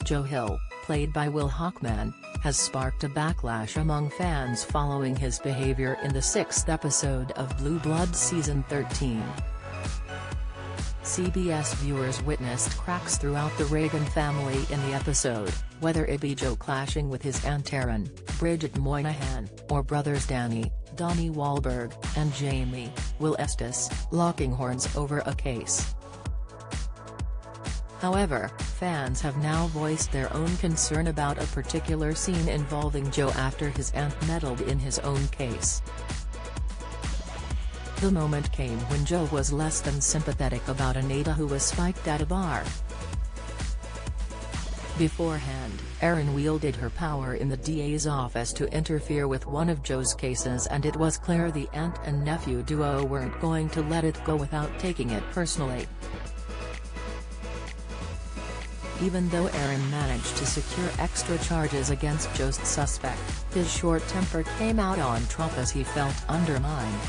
Joe Hill, played by Will Hockman, has sparked a backlash among fans following his behavior in the 6th episode of Blue Bloods Season 13. CBS viewers witnessed cracks throughout the Reagan family in the episode, whether it be Joe clashing with his Aunt Erin, Bridget Moynihan, or brothers Danny, Donnie Wahlberg, and Jamie, Will Estes, locking horns over a case. However, fans have now voiced their own concern about a particular scene involving Joe after his aunt meddled in his own case. The moment came when Joe was less than sympathetic about an Ada who was spiked at a bar. Beforehand, Erin wielded her power in the DA's office to interfere with one of Joe's cases, and it was clear the aunt and nephew duo weren't going to let it go without taking it personally. Even though Erin managed to secure extra charges against Joe's suspect, his short temper came out on Trump as he felt undermined.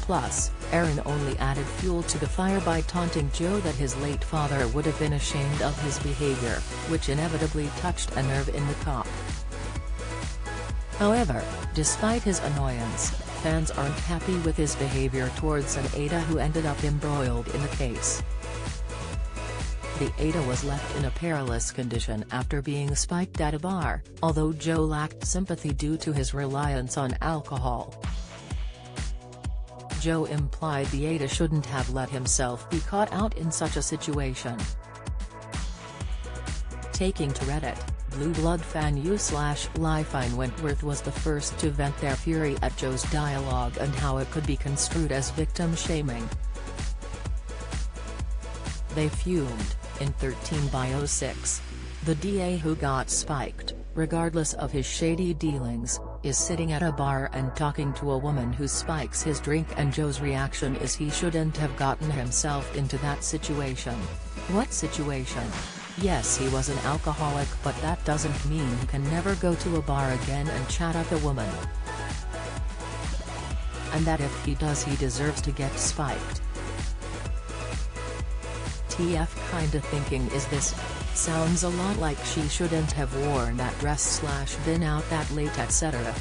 Plus, Erin only added fuel to the fire by taunting Joe that his late father would have been ashamed of his behavior, which inevitably touched a nerve in the cop. However, despite his annoyance, fans aren't happy with his behavior towards an Ada who ended up embroiled in the case. The Ada was left in a perilous condition after being spiked at a bar, although Joe lacked sympathy due to his reliance on alcohol. Joe implied the Ada shouldn't have let himself be caught out in such a situation. Taking to Reddit, Blue Blood fan u/Lifine Wentworth was the first to vent their fury at Joe's dialogue and how it could be construed as victim shaming. They fumed, in 13/06. The DA who got spiked, regardless of his shady dealings, is sitting at a bar and talking to a woman who spikes his drink, and Joe's reaction is he shouldn't have gotten himself into that situation. What situation? Yes, he was an alcoholic, but that doesn't mean he can never go to a bar again and chat up a woman. And that if he does, he deserves to get spiked. TF kinda thinking is this? Sounds a lot like she shouldn't have worn that dress/been out that late, etc.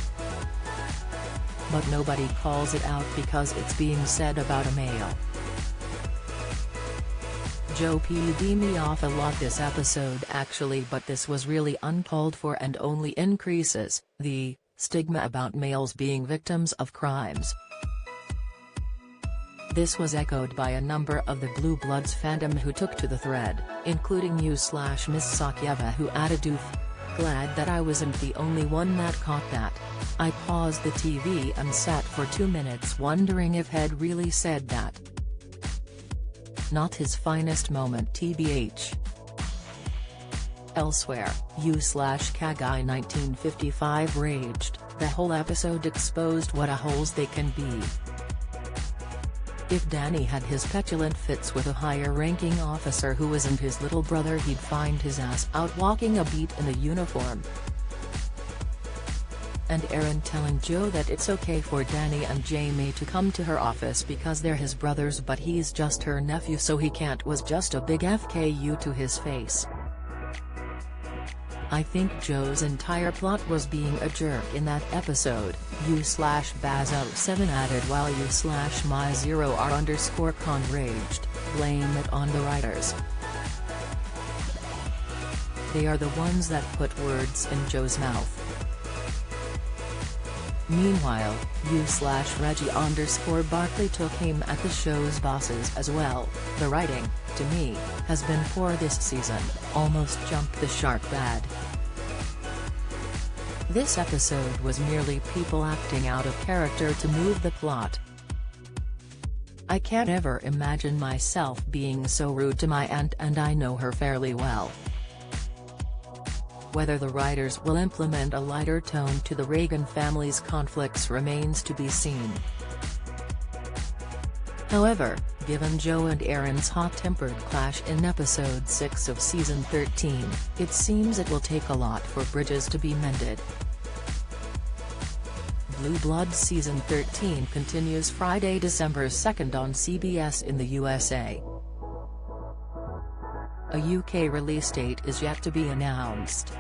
But nobody calls it out because it's being said about a male. Joe p'd me off a lot this episode actually, but this was really uncalled for and only increases the stigma about males being victims of crimes. This was echoed by a number of the Blue Bloods fandom who took to the thread, including u/Miss Sakyeva, who added "Oof. Glad that I wasn't the only one that caught that. I paused the TV and sat for 2 minutes wondering if he'd really said that. Not his finest moment tbh." Elsewhere, u/Kagai1955 raged, "The whole episode exposed what a holes they can be. If Danny had his petulant fits with a higher-ranking officer who isn't his little brother, he'd find his ass out walking a beat in a uniform." And Erin telling Joe that it's okay for Danny and Jamie to come to her office because they're his brothers but he's just her nephew so he can't was just a big FKU to his face. I think Joe's entire plot was being a jerk in that episode, u/Bazo7 added, while u/My0r_con raged, "Blame it on the writers. They are the ones that put words in Joe's mouth." Meanwhile, u/Reggie_Barkley took aim at the show's bosses as well. "The writing, to me, has been poor this season, almost jumped the shark bad. This episode was merely people acting out of character to move the plot. I can't ever imagine myself being so rude to my aunt, and I know her fairly well." Whether the writers will implement a lighter tone to the Reagan family's conflicts remains to be seen. However, given Joe and Erin's hot-tempered clash in episode 6 of season 13, it seems it will take a lot for bridges to be mended. Blue Bloods season 13 continues Friday, December 2 on CBS in the USA. A UK release date is yet to be announced.